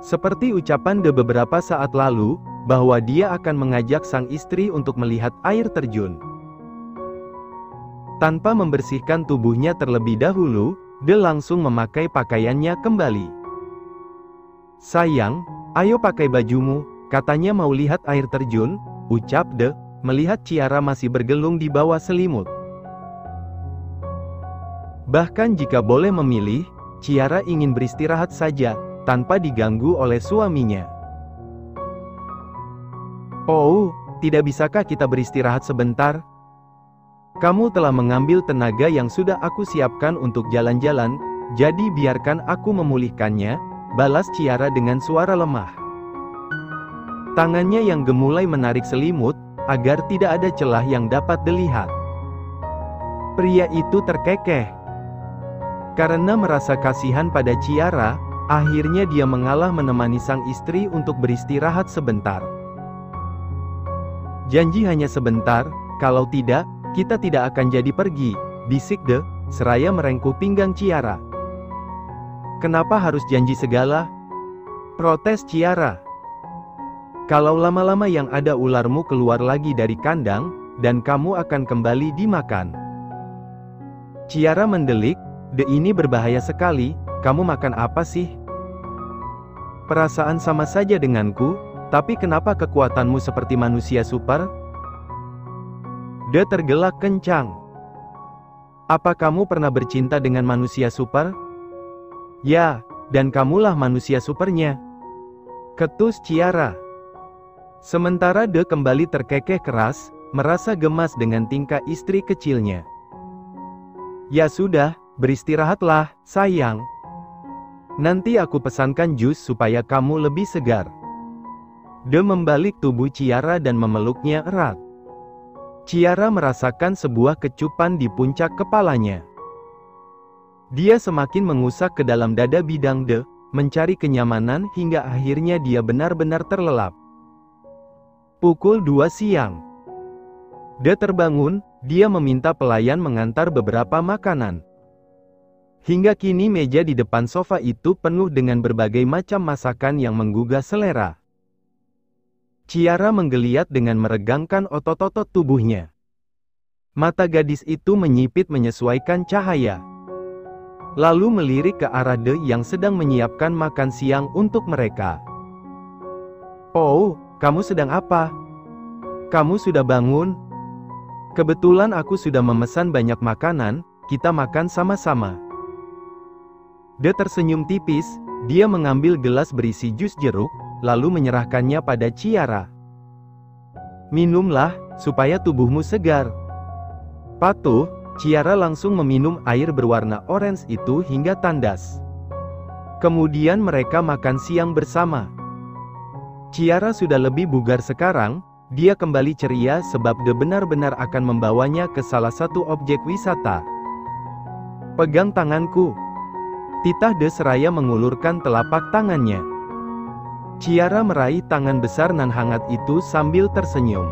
Seperti ucapan De beberapa saat lalu, bahwa dia akan mengajak sang istri untuk melihat air terjun. Tanpa membersihkan tubuhnya terlebih dahulu, De langsung memakai pakaiannya kembali. "Sayang, ayo pakai bajumu," katanya mau lihat air terjun, ucap De, melihat Ciara masih bergelung di bawah selimut. Bahkan jika boleh memilih, Ciara ingin beristirahat saja, tanpa diganggu oleh suaminya. "Oh, tidak bisakah kita beristirahat sebentar? Kamu telah mengambil tenaga yang sudah aku siapkan untuk jalan-jalan, jadi biarkan aku memulihkannya," balas Ciara dengan suara lemah. Tangannya yang gemulai menarik selimut, agar tidak ada celah yang dapat dilihat. Pria itu terkekeh. Karena merasa kasihan pada Ciara, akhirnya dia mengalah menemani sang istri untuk beristirahat sebentar. "Janji hanya sebentar, kalau tidak, kita tidak akan jadi pergi," bisik De, seraya merengkuh pinggang Ciara. "Kenapa harus janji segala?" protes Ciara. "Kalau lama-lama yang ada ularmu keluar lagi dari kandang, dan kamu akan kembali dimakan." Ciara mendelik, "De, ini berbahaya sekali, kamu makan apa sih? Perasaan sama saja denganku, tapi kenapa kekuatanmu seperti manusia super?" De tergelak kencang. "Apa kamu pernah bercinta dengan manusia super?" "Ya, dan kamulah manusia supernya," ketus Ciara. Sementara De kembali terkekeh keras, merasa gemas dengan tingkah istri kecilnya. "Ya sudah, beristirahatlah, sayang. Nanti aku pesankan jus supaya kamu lebih segar." De membalik tubuh Ciara dan memeluknya erat. Ciara merasakan sebuah kecupan di puncak kepalanya. Dia semakin mengusap ke dalam dada bidang De, mencari kenyamanan hingga akhirnya dia benar-benar terlelap. Pukul 2 siang. De terbangun, dia meminta pelayan mengantar beberapa makanan. Hingga kini meja di depan sofa itu penuh dengan berbagai macam masakan yang menggugah selera. Ciara menggeliat dengan meregangkan otot-otot tubuhnya. Mata gadis itu menyipit menyesuaikan cahaya. Lalu melirik ke arah De yang sedang menyiapkan makan siang untuk mereka. "Oh, kamu sedang apa? Kamu sudah bangun? Kebetulan aku sudah memesan banyak makanan, kita makan sama-sama." De tersenyum tipis, dia mengambil gelas berisi jus jeruk, lalu menyerahkannya pada Ciara. "Minumlah, supaya tubuhmu segar." Patuh, Ciara langsung meminum air berwarna orange itu hingga tandas. Kemudian mereka makan siang bersama. Ciara sudah lebih bugar sekarang, dia kembali ceria sebab De benar-benar akan membawanya ke salah satu objek wisata. "Pegang tanganku," titah De seraya mengulurkan telapak tangannya. Ciara meraih tangan besar nan hangat itu sambil tersenyum.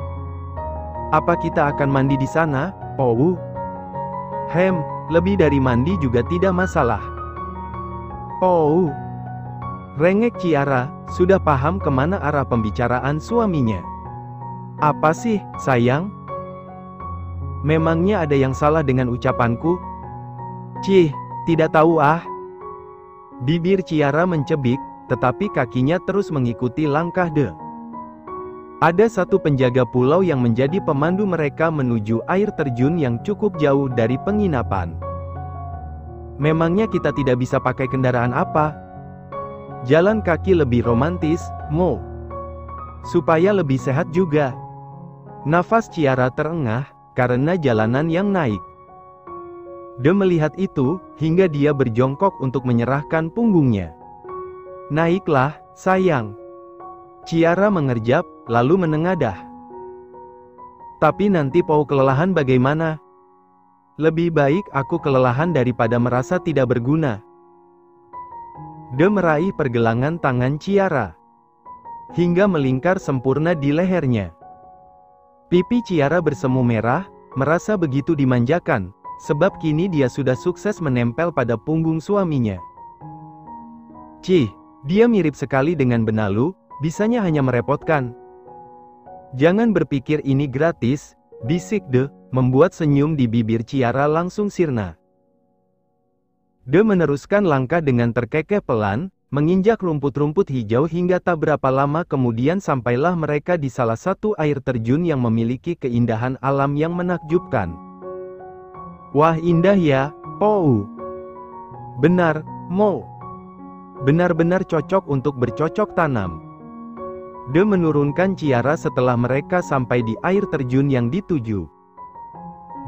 "Apa kita akan mandi di sana, Oh?" Lebih dari mandi juga tidak masalah." "Oh." Rengek Ciara, sudah paham kemana arah pembicaraan suaminya. "Apa sih, sayang? Memangnya ada yang salah dengan ucapanku?" "Cih, tidak tahu ah." Bibir Ciara mencebik, tetapi kakinya terus mengikuti langkah De. Ada satu penjaga pulau yang menjadi pemandu mereka menuju air terjun yang cukup jauh dari penginapan. "Memangnya kita tidak bisa pakai kendaraan apa? Jalan kaki lebih romantis, Mo. Supaya lebih sehat juga." Nafas Ciara terengah, karena jalanan yang naik. De melihat itu, hingga dia berjongkok untuk menyerahkan punggungnya. "Naiklah, sayang." Ciara mengerjap, lalu menengadah. "Tapi nanti Pau kelelahan bagaimana? Lebih baik aku kelelahan daripada merasa tidak berguna." De meraih pergelangan tangan Ciara, hingga melingkar sempurna di lehernya. Pipi Ciara bersemu merah, merasa begitu dimanjakan, sebab kini dia sudah sukses menempel pada punggung suaminya. "Cih, Dia mirip sekali dengan benalu, bisanya hanya merepotkan. Jangan berpikir ini gratis, bisik De, membuat senyum di bibir Ciara langsung sirna. De meneruskan langkah dengan terkekeh pelan, menginjak rumput-rumput hijau hingga tak berapa lama kemudian sampailah mereka di salah satu air terjun yang memiliki keindahan alam yang menakjubkan. Wah, indah ya, Pou. Benar, Mo. Benar-benar cocok untuk bercocok tanam. De menurunkan Ciara setelah mereka sampai di air terjun yang dituju.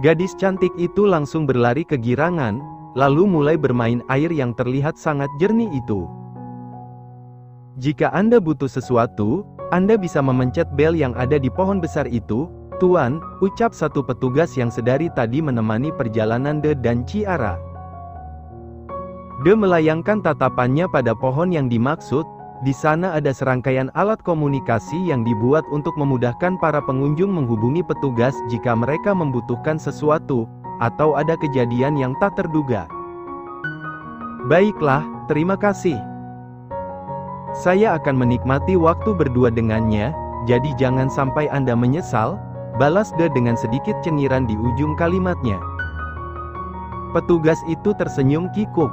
Gadis cantik itu langsung berlari kegirangan, lalu mulai bermain air yang terlihat sangat jernih itu. Jika Anda butuh sesuatu, Anda bisa memencet bel yang ada di pohon besar itu, Tuan, ucap satu petugas yang sedari tadi menemani perjalanan De dan Ciara. De melayangkan tatapannya pada pohon yang dimaksud. Di sana ada serangkaian alat komunikasi yang dibuat untuk memudahkan para pengunjung menghubungi petugas jika mereka membutuhkan sesuatu, atau ada kejadian yang tak terduga. Baiklah, terima kasih. Saya akan menikmati waktu berdua dengannya, jadi jangan sampai Anda menyesal, balas De dengan sedikit cengiran di ujung kalimatnya. Petugas itu tersenyum kikuk.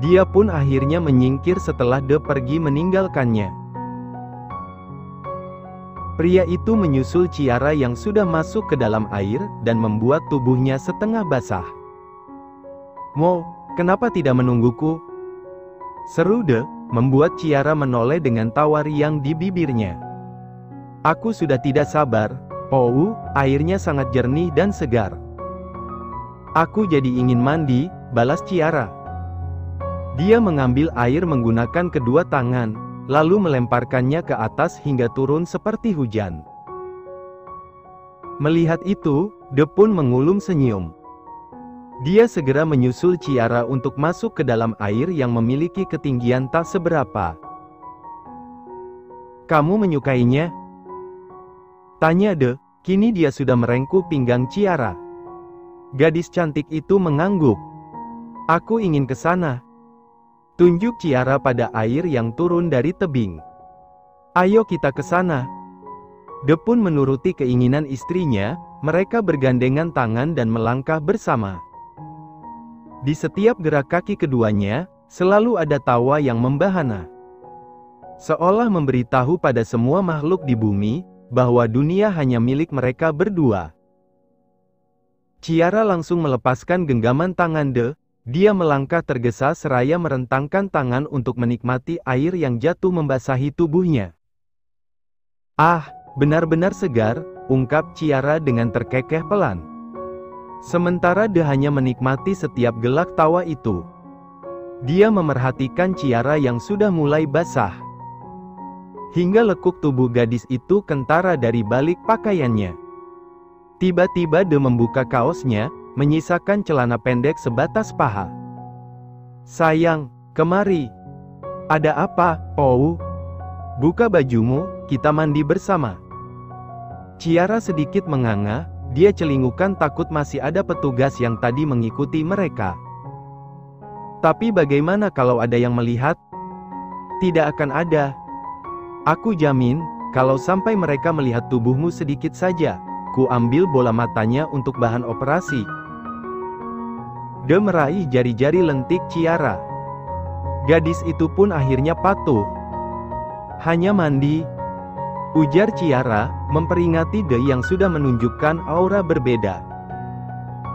Dia pun akhirnya menyingkir setelah De pergi meninggalkannya. Pria itu menyusul Ciara yang sudah masuk ke dalam air, dan membuat tubuhnya setengah basah. Mo, kenapa tidak menungguku? Seru De, membuat Ciara menoleh dengan tawa riang di bibirnya. Aku sudah tidak sabar, Pou, airnya sangat jernih dan segar. Aku jadi ingin mandi, balas Ciara. Dia mengambil air menggunakan kedua tangan, lalu melemparkannya ke atas hingga turun seperti hujan. Melihat itu, De pun mengulum senyum. Dia segera menyusul Ciara untuk masuk ke dalam air yang memiliki ketinggian tak seberapa. Kamu menyukainya? Tanya De, kini dia sudah merengkuh pinggang Ciara. Gadis cantik itu mengangguk. Aku ingin ke sana. Tunjuk Ciara pada air yang turun dari tebing. Ayo kita ke sana. De pun menuruti keinginan istrinya, mereka bergandengan tangan dan melangkah bersama. Di setiap gerak kaki keduanya, selalu ada tawa yang membahana. Seolah memberitahu pada semua makhluk di bumi, bahwa dunia hanya milik mereka berdua. Ciara langsung melepaskan genggaman tangan De. Dia melangkah tergesa seraya merentangkan tangan untuk menikmati air yang jatuh membasahi tubuhnya. Ah, benar-benar segar, ungkap Ciara dengan terkekeh pelan. Sementara De hanya menikmati setiap gelak tawa itu. Dia memerhatikan Ciara yang sudah mulai basah. Hingga lekuk tubuh gadis itu kentara dari balik pakaiannya. Tiba-tiba De membuka kaosnya, menyisakan celana pendek sebatas paha. Sayang, kemari. Ada apa, Pou? Buka bajumu, kita mandi bersama. Ciara sedikit menganga, dia celingukan takut masih ada petugas yang tadi mengikuti mereka. Tapi bagaimana kalau ada yang melihat? Tidak akan ada. Aku jamin, kalau sampai mereka melihat tubuhmu sedikit saja, ku ambil bola matanya untuk bahan operasi. De meraih jari-jari lentik Ciara. Gadis itu pun akhirnya patuh. Hanya mandi, ujar Ciara, memperingati De yang sudah menunjukkan aura berbeda.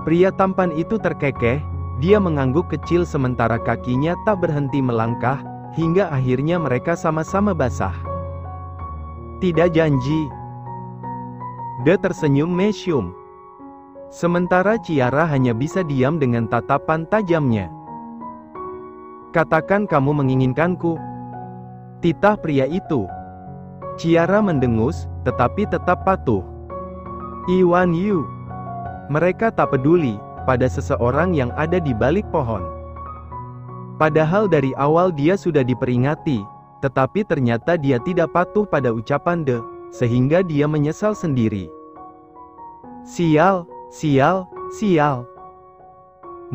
Pria tampan itu terkekeh, dia mengangguk kecil sementara kakinya tak berhenti melangkah, hingga akhirnya mereka sama-sama basah. Tidak janji. De tersenyum mesyum. Sementara Ciara hanya bisa diam dengan tatapan tajamnya. Katakan kamu menginginkanku. Titah pria itu. Ciara mendengus, tetapi tetap patuh. Iwan Yu. Mereka tak peduli pada seseorang yang ada di balik pohon. Padahal dari awal dia sudah diperingati, tetapi ternyata dia tidak patuh pada ucapan De, sehingga dia menyesal sendiri. Sial. Sial, sial.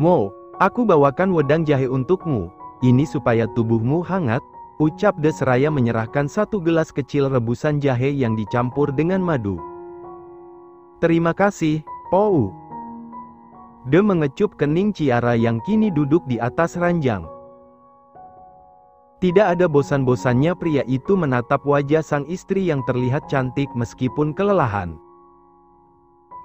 Mo, aku bawakan wedang jahe untukmu, ini supaya tubuhmu hangat, ucap De seraya menyerahkan 1 gelas kecil rebusan jahe yang dicampur dengan madu. Terima kasih, Pou. De mengecup kening Ciara yang kini duduk di atas ranjang. Tidak ada bosan-bosannya pria itu menatap wajah sang istri yang terlihat cantik meskipun kelelahan.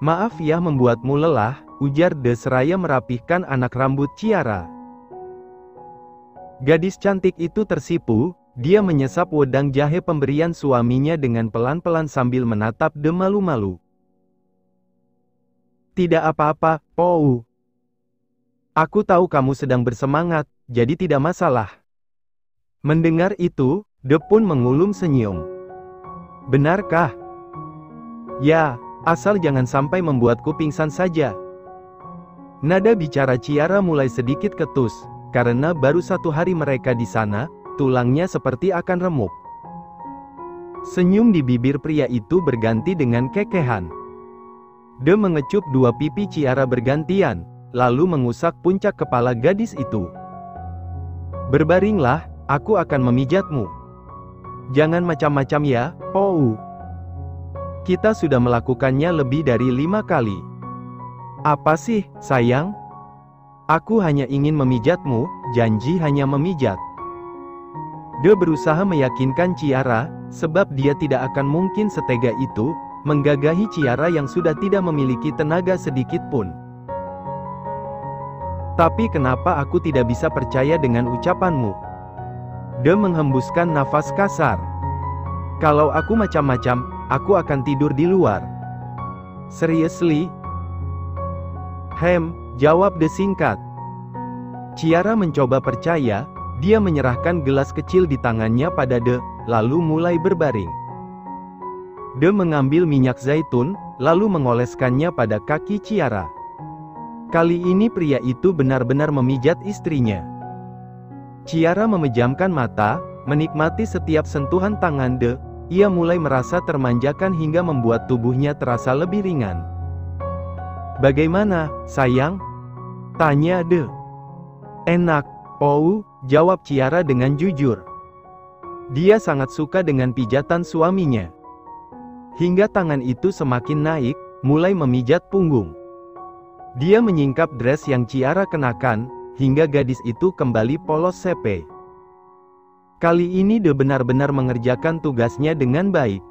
Maaf ya membuatmu lelah, ujar De seraya merapihkan anak rambut Ciara. Gadis cantik itu tersipu, dia menyesap wedang jahe pemberian suaminya dengan pelan-pelan sambil menatap De malu-malu. Tidak apa-apa, Pou. Aku tahu kamu sedang bersemangat, jadi tidak masalah. Mendengar itu, De pun mengulum senyum. Benarkah? Ya, asal jangan sampai membuatku pingsan saja. Nada bicara Ciara mulai sedikit ketus, karena baru 1 hari mereka di sana, tulangnya seperti akan remuk. Senyum di bibir pria itu berganti dengan kekehan. De mengecup 2 pipi Ciara bergantian, lalu mengusap puncak kepala gadis itu. Berbaringlah, aku akan memijatmu. Jangan macam-macam ya, Pou. Kita sudah melakukannya lebih dari 5 kali. Apa sih, sayang? Aku hanya ingin memijatmu, janji hanya memijat. De berusaha meyakinkan Ciara, sebab dia tidak akan mungkin setega itu, menggagahi Ciara yang sudah tidak memiliki tenaga sedikit pun. Tapi kenapa aku tidak bisa percaya dengan ucapanmu? De menghembuskan nafas kasar. Kalau aku macam-macam, aku akan tidur di luar. Seriously? Jawab De singkat. Ciara mencoba percaya, dia menyerahkan gelas kecil di tangannya pada De, lalu mulai berbaring. De mengambil minyak zaitun, lalu mengoleskannya pada kaki Ciara. Kali ini pria itu benar-benar memijat istrinya. Ciara memejamkan mata, menikmati setiap sentuhan tangan De, ia mulai merasa termanjakan hingga membuat tubuhnya terasa lebih ringan. Bagaimana, sayang? Tanya De. Enak, Pou, jawab Ciara dengan jujur. Dia sangat suka dengan pijatan suaminya. Hingga tangan itu semakin naik, mulai memijat punggung. Dia menyingkap dress yang Ciara kenakan, hingga gadis itu kembali polos sepe. Kali ini De benar-benar mengerjakan tugasnya dengan baik.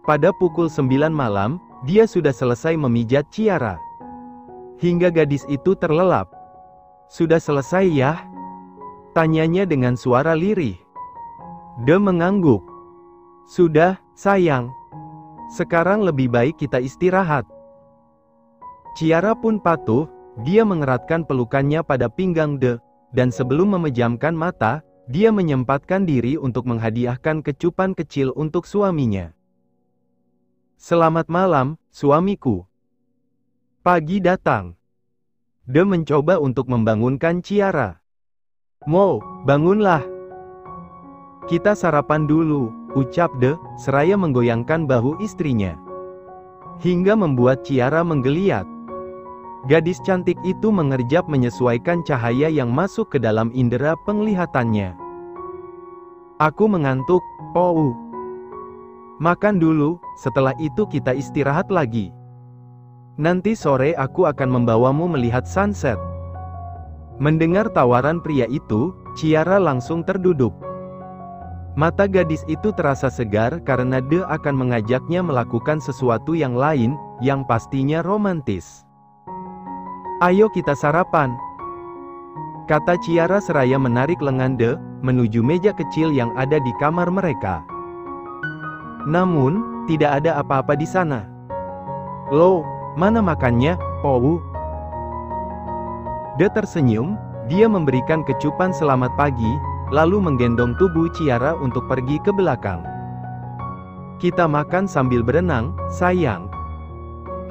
Pada pukul 9 malam, dia sudah selesai memijat Ciara. Hingga gadis itu terlelap. Sudah selesai ya? Tanyanya dengan suara lirih. De mengangguk. Sudah, sayang. Sekarang lebih baik kita istirahat. Ciara pun patuh, dia mengeratkan pelukannya pada pinggang De, dan sebelum memejamkan mata, dia menyempatkan diri untuk menghadiahkan kecupan kecil untuk suaminya. Selamat malam, suamiku. Pagi datang. De mencoba untuk membangunkan Ciara. Mo, bangunlah. Kita sarapan dulu, ucap De, seraya menggoyangkan bahu istrinya. Hingga membuat Ciara menggeliat. Gadis cantik itu mengerjap menyesuaikan cahaya yang masuk ke dalam indera penglihatannya. Aku mengantuk, Pou. Makan dulu, setelah itu kita istirahat lagi. Nanti sore aku akan membawamu melihat sunset. Mendengar tawaran pria itu, Ciara langsung terduduk. Mata gadis itu terasa segar karena De akan mengajaknya melakukan sesuatu yang lain, yang pastinya romantis. Ayo kita sarapan, kata Ciara seraya menarik lengan De, menuju meja kecil yang ada di kamar mereka. Namun, tidak ada apa-apa di sana. Loh, mana makannya, Pou? De tersenyum, dia memberikan kecupan selamat pagi, lalu menggendong tubuh Ciara untuk pergi ke belakang. Kita makan sambil berenang, sayang.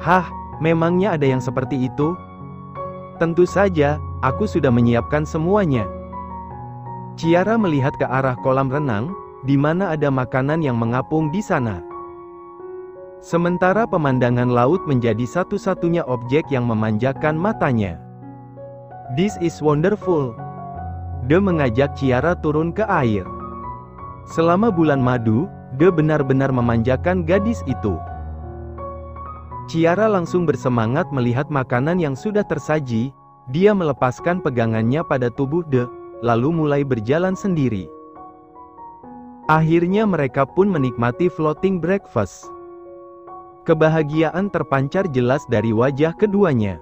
Hah, memangnya ada yang seperti itu? Tentu saja, aku sudah menyiapkan semuanya. Ciara melihat ke arah kolam renang, di mana ada makanan yang mengapung di sana. Sementara pemandangan laut menjadi satu-satunya objek yang memanjakan matanya. This is wonderful. De mengajak Ciara turun ke air. Selama bulan madu, De benar-benar memanjakan gadis itu. Ciara langsung bersemangat melihat makanan yang sudah tersaji. Dia melepaskan pegangannya pada tubuh De, lalu mulai berjalan sendiri. Akhirnya mereka pun menikmati floating breakfast. Kebahagiaan terpancar jelas dari wajah keduanya.